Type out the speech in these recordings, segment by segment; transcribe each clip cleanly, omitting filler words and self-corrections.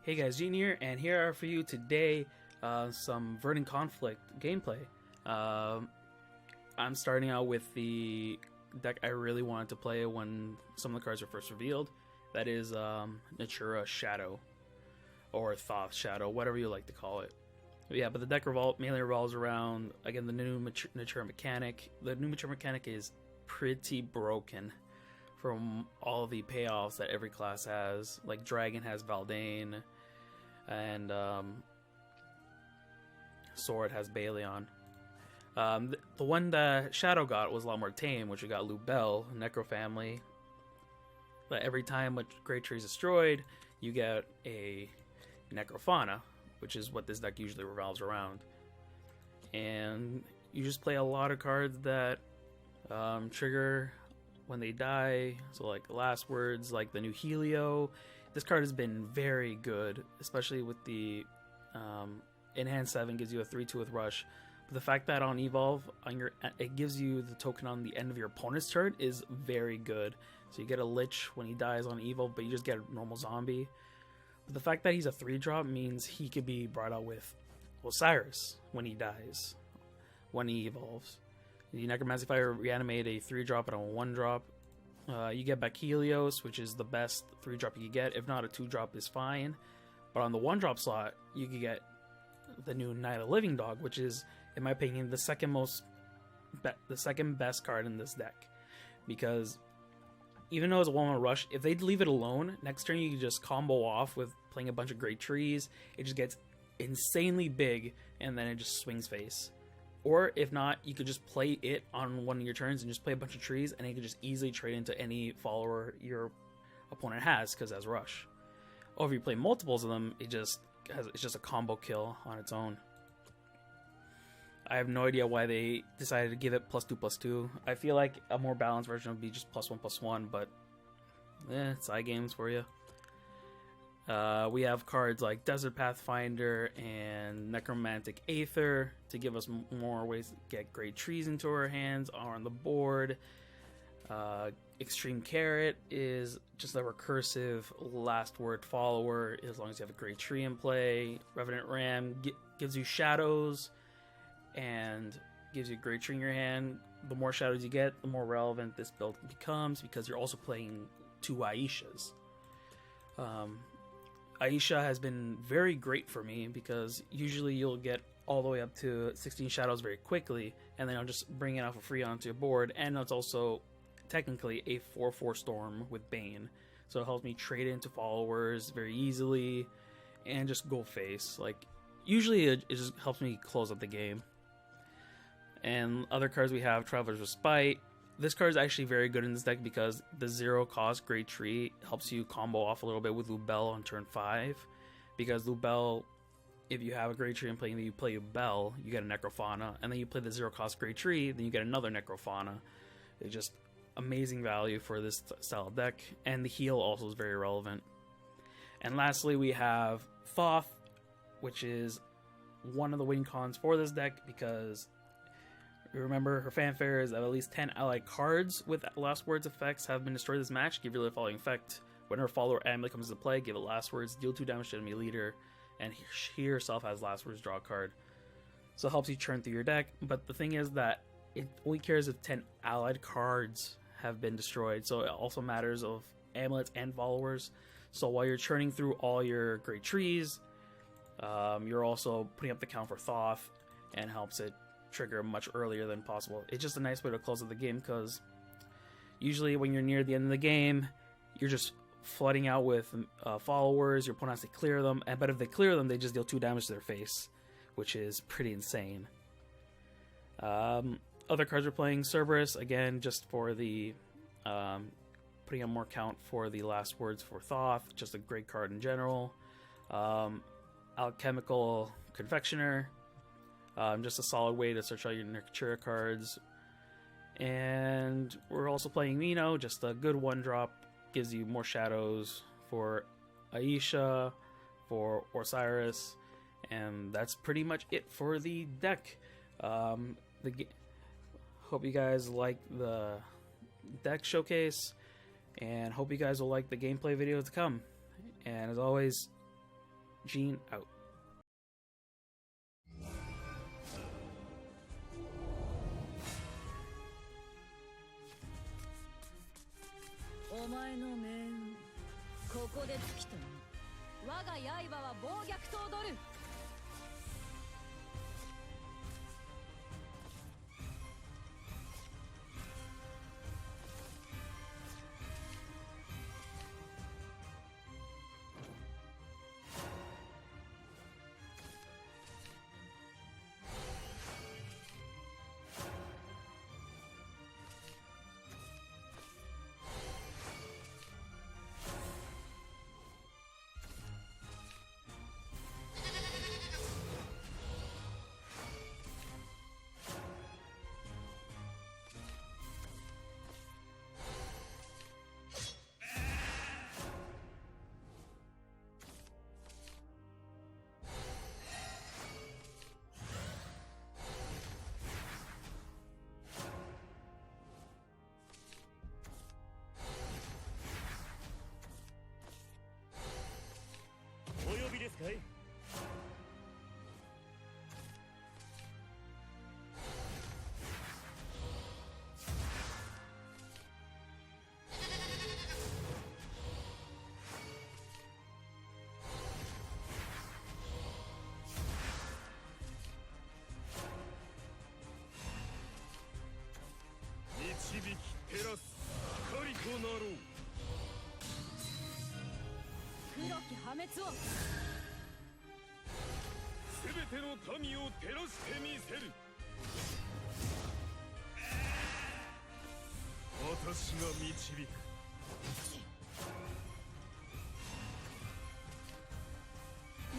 Hey guys, Gene here, and here are for you today some Verdant Conflict gameplay. I'm starting out with the deck I really wanted to play when some of the cards were first revealed. That is Natura Shadow, or Thoth Shadow, whatever you like to call it. But the deck mainly revolves around, again, the new Natura mechanic. The new Natura mechanic is pretty broken from all the payoffs that every class has. Like Dragon has Valdane, and Sword has Baleon. The one that Shadow got was a lot more tame, which we got Lubelle, Necro family. But every time a Great Tree is destroyed, you get a Necrofauna, which is what this deck usually revolves around. And you just play a lot of cards that trigger when they die. So like Last Words, like the new Helio. This card has been very good, especially with the in hand 7 gives you a 3/2 with Rush. But the fact that on Evolve, it gives you the token on the end of your opponent's turn is very good. So you get a Lich when he dies on Evolve, but you just get a normal zombie. But the fact that he's a 3-drop means he could be brought out with Osiris when he dies, when he evolves. The Necromancy Fire reanimate a 3-drop and a 1-drop. You get back Helios, which is the best 3-drop you can get. If not, a 2-drop is fine. But on the 1-drop slot, you can get the new Night of Living Dog, which is, in my opinion, the second best card in this deck. Because even though it's a 1-1 rush, if they leave it alone, next turn you can just combo off with playing a bunch of Great Trees. It just gets insanely big, and then it just swings face. Or if not, you could just play it on one of your turns and just play a bunch of trees, and it can just easily trade into any follower your opponent has, because it has Rush. Or if you play multiples of them, it's just a combo kill on its own. I have no idea why they decided to give it +2/+2. I feel like a more balanced version would be just +1/+1, but it's iGames for you. We have cards like Desert Pathfinder and Necromantic Aether to give us more ways to get Great Trees into our hands or on the board. Extreme Carrot is just a recursive last word follower as long as you have a Great Tree in play. Revenant Ram gives you shadows and gives you a Great Tree in your hand. The more shadows you get, the more relevant this build becomes, because you're also playing 2 Aishas. Aisha has been very great for me, because usually you'll get all the way up to 16 shadows very quickly, and then I'll just bring it off for free onto your board. And it's also technically a 4/4 Storm with Bane, so it helps me trade into followers very easily and just go face. Like, usually it just helps me close up the game. And other cards we have Traveler's Respite. This card is actually very good in this deck because the 0-cost Great Tree helps you combo off a little bit with Lubelle on turn 5. Because Lubelle, if you have a Great Tree and you play Lubelle, you get a Necrofauna, and then you play the 0-cost Great Tree, then you get another Necrofauna. It's just amazing value for this style of deck, and the heal also is very relevant. And lastly, we have Thoth, which is one of the win cons for this deck, because remember, her fanfare is that at least 10 allied cards with Last Words effects have been destroyed this match. Give your the following effect. When her follower amulet comes into play, give it Last Words, deal 2 damage to enemy leader, and she herself has Last Words, draw a card. So it helps you churn through your deck, but the thing is that it only cares if 10 allied cards have been destroyed, so it also matters of amulets and followers. So while you're churning through all your Great Trees, you're also putting up the count for Thoth, and helps it trigger much earlier than possible. It's just a nice way to close out the game, because usually when you're near the end of the game, you're just flooding out with followers. Your opponent has to clear them, but if they clear them, they just deal 2 damage to their face, which is pretty insane. Other cards are playing Cerberus, again, just for the putting up more count for the Last Words for Thoth. Just a great card in general. Alchemical Confectioner, just a solid way to search out your Natura cards. And we're also playing Mino, just a good 1-drop, gives you more shadows for Aisha, for Osiris, and that's pretty much it for the deck. Hope you guys like the deck showcase, and hope you guys will like the gameplay videos to come. And as always, Gene out. お前の命運ここで尽きたの。我が刃は暴虐と踊る。お呼びですかい？導き照らす光となろう。黒き破滅を。すべての民を照らしてみせる。私が導く。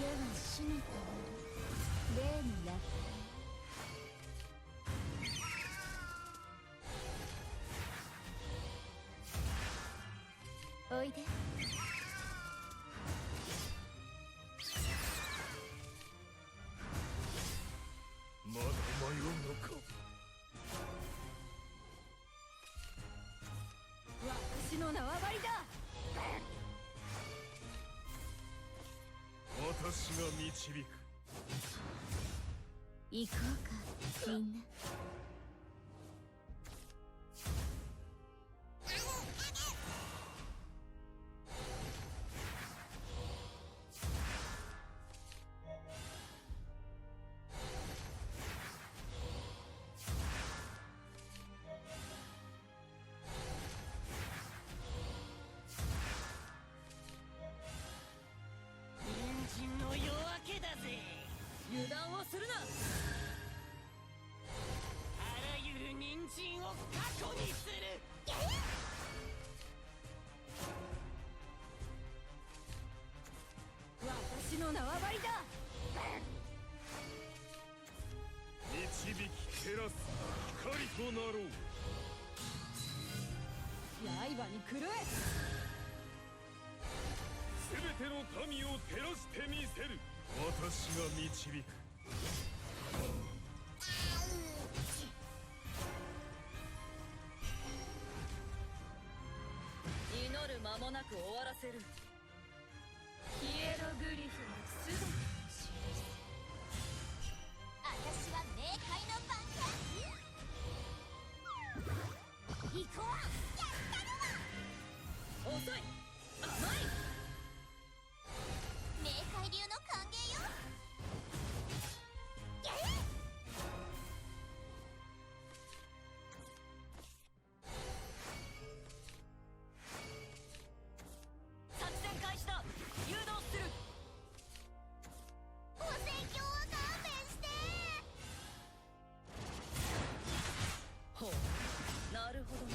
矢が閉めた夜例の夜おいで。まだ迷うのか。私の縄張りだ。私が導く。行こうかみんな。人の夜明けだぜ。油断をするな。あらゆる人参を過去にする。私の縄張りだ。導き照らす光となろう。刃に狂え。すべての民を照らしてみせる。私が導く。祈る間もなく終わらせる。ヒエログリフのすべての印。私は冥界の番だ。行こう。やったるわ。遅い。甘い。冥界流の歓迎よ。作戦開始だ。誘導する。お説教は勘弁して。ほう、なるほどね。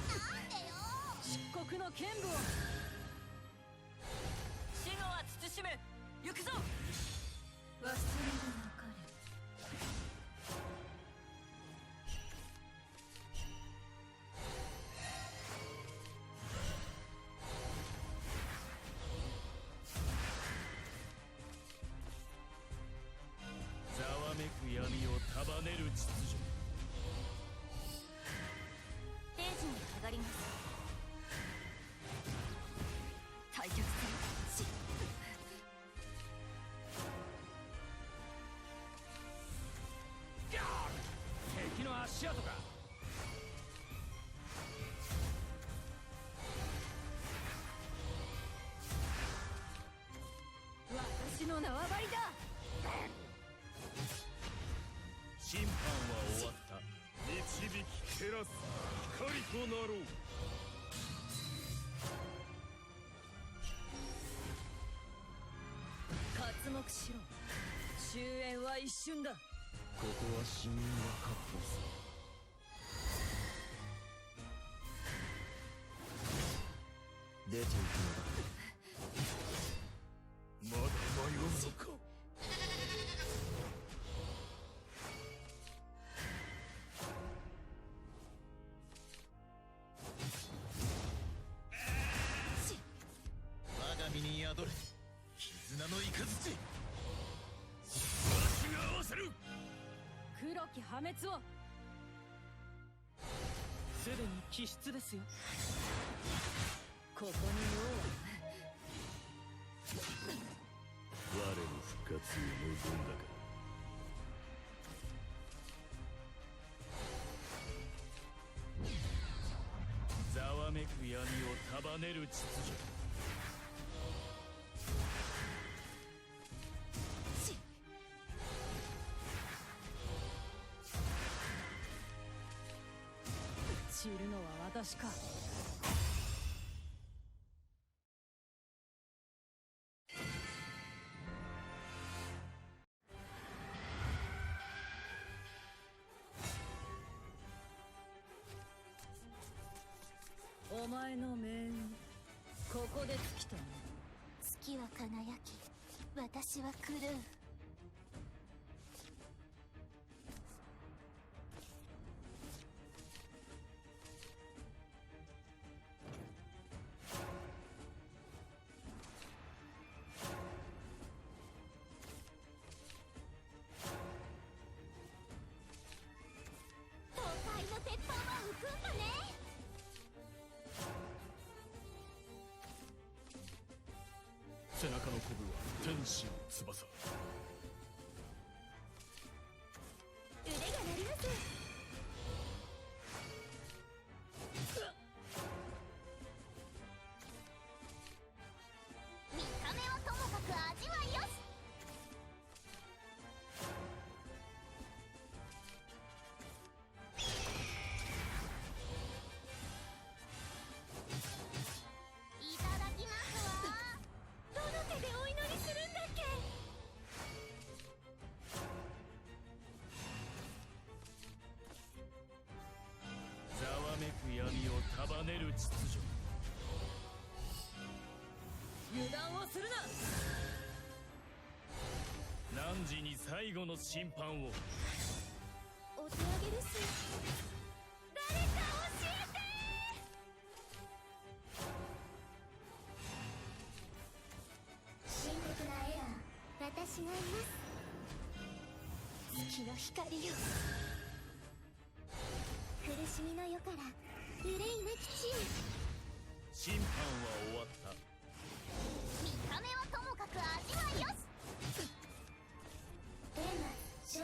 なんでよ。漆黒の剣舞を。死後は慎め。行くぞ。忘れるなかれ。ざわめく闇を束ねる秩序。ステージに上がります。足跡か。私の縄張りだ。審判は終わった。導き照らす光となろう。刮目しろ。終焉は一瞬だ。ここは死人が確保する。出ていくのだ。まだ迷うのか。我が身に宿る絆の雷。私が合わせる。黒き破滅を。すでに気質ですよ。ここに用は。我の復活を望んだか。ざわめく闇を束ねる秩序。散るのは私か。お前の命運、ここで尽きたな。月は輝き、私は狂う。東海の鉄板は浮くんだね。背中のコブは天使の翼。腕が鳴ります。見た目はともかく味はよし。いただきますわ。どの手でお祈りするんだっけ。ざわめく闇を束ねる秩序。油断をするな。汝に最後の審判を。お手上げです。誰か教えて。深刻なエラー、私がいます。月の光よ。苦しみの世から憂いなき地へ。審判は終わった。見た目はともかく味はよし。テーマ承知。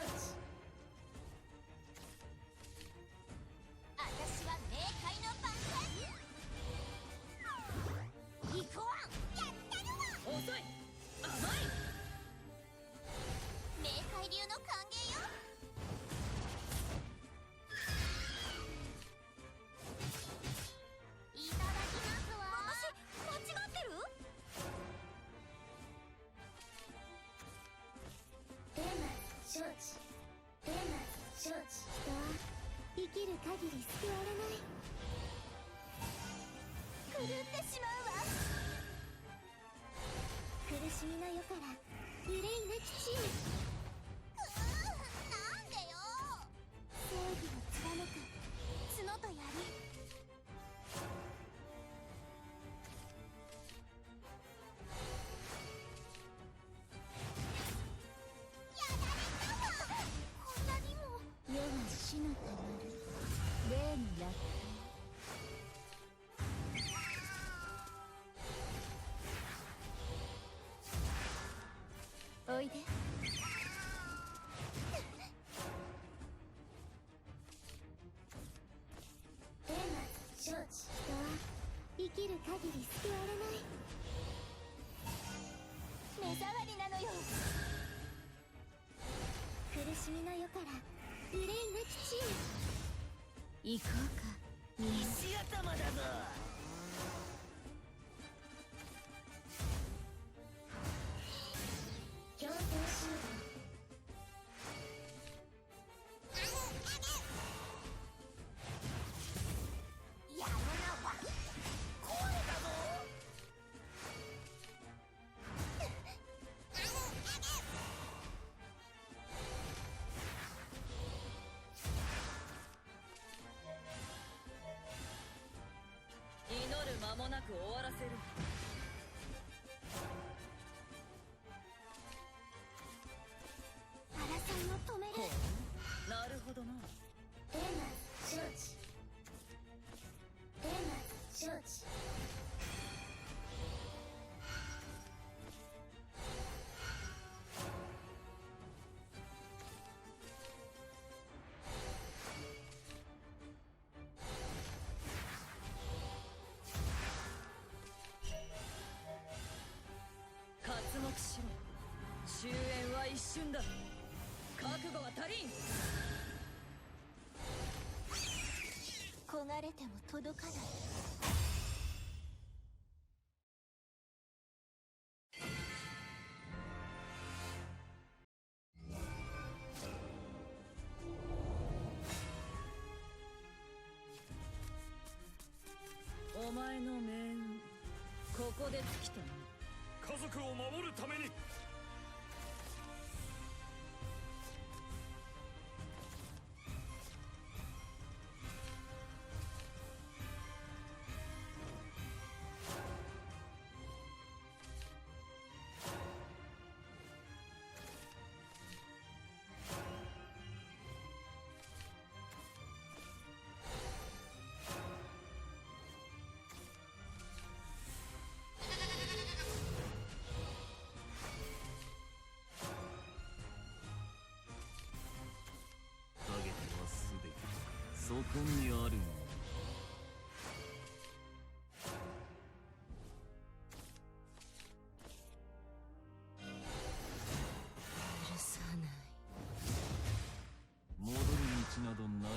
私は冥界の番犬。行こう。やったるわ。遅い。甘い。冥界流の歓迎よ。いただきますわ。私間違ってる。テーマ承知。テーマ承知。人は生きる限り救われない。狂ってしまうわ。苦しみの世から憂いなき地へ。なんでよ。正義を貫く角と槍。やられたわ。こんなにも。世は死のたまる例の落下。おいで。限り捨てられない。目障りなのよ。苦しみの世から憂いなき地へ行こうか。石頭だぞ。強制集団。やるなわ。壊れたぞ。祈る間もなく終わらせる。アラさんを止める。なるほどな。天末承知。天末承知。刮目しろ。終焉は一瞬だ。覚悟は足りん。焦がれても届かない。お前の命運、ここで尽きたな。家族を守るために。そこにあるの。許さない。戻る道などない。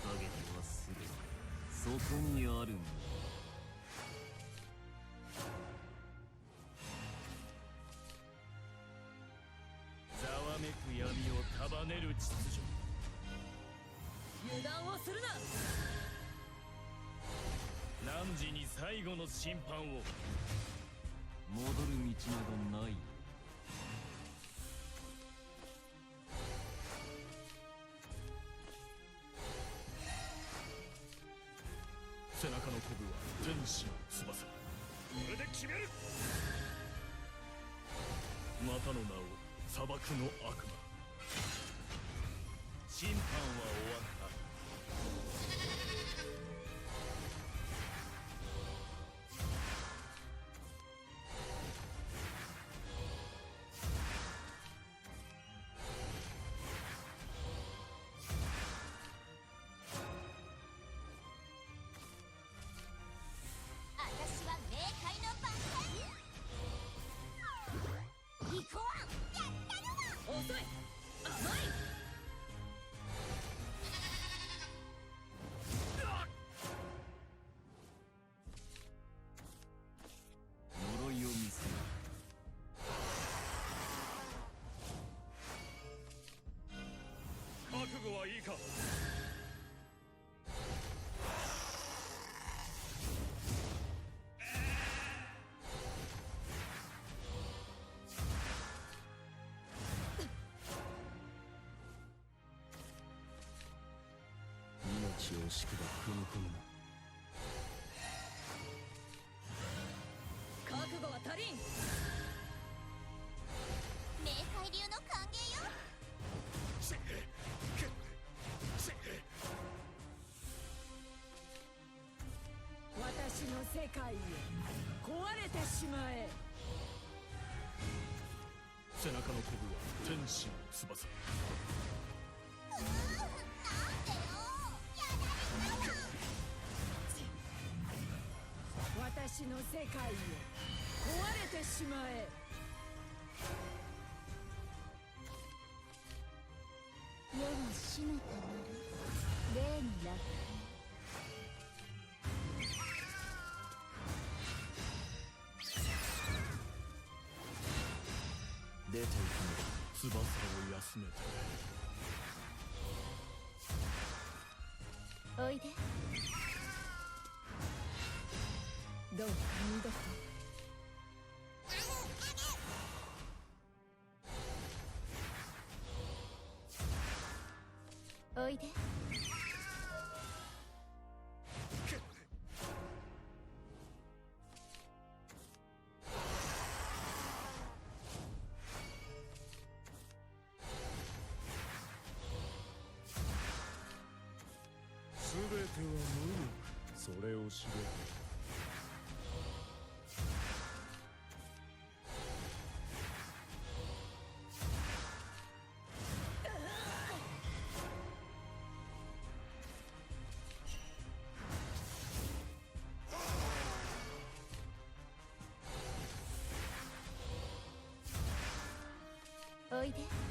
影とはすべてそこにあるの。めく闇を束ねる秩序。油断をするな。汝に最後の審判を。戻る道などない。背中のコブは天使の翼。これで決める。またの名を砂漠の悪魔。審判は終わった。私は冥界の番犬。行こう。やったの。遅い。甘い。呪いを見せる。覚悟はいいか。命を惜しくば踏み込むな。覚悟は足りん。冥界流の歓迎よ。私の世界へ壊れてしまえ。背中のコブは天使の翼。私の世界よ、壊れてしまえ。世は死のたまる例の楽出ていくのだ、翼を休めて。おいで。どうか二度と。おいで。全ては無力、それを知れ。おいで。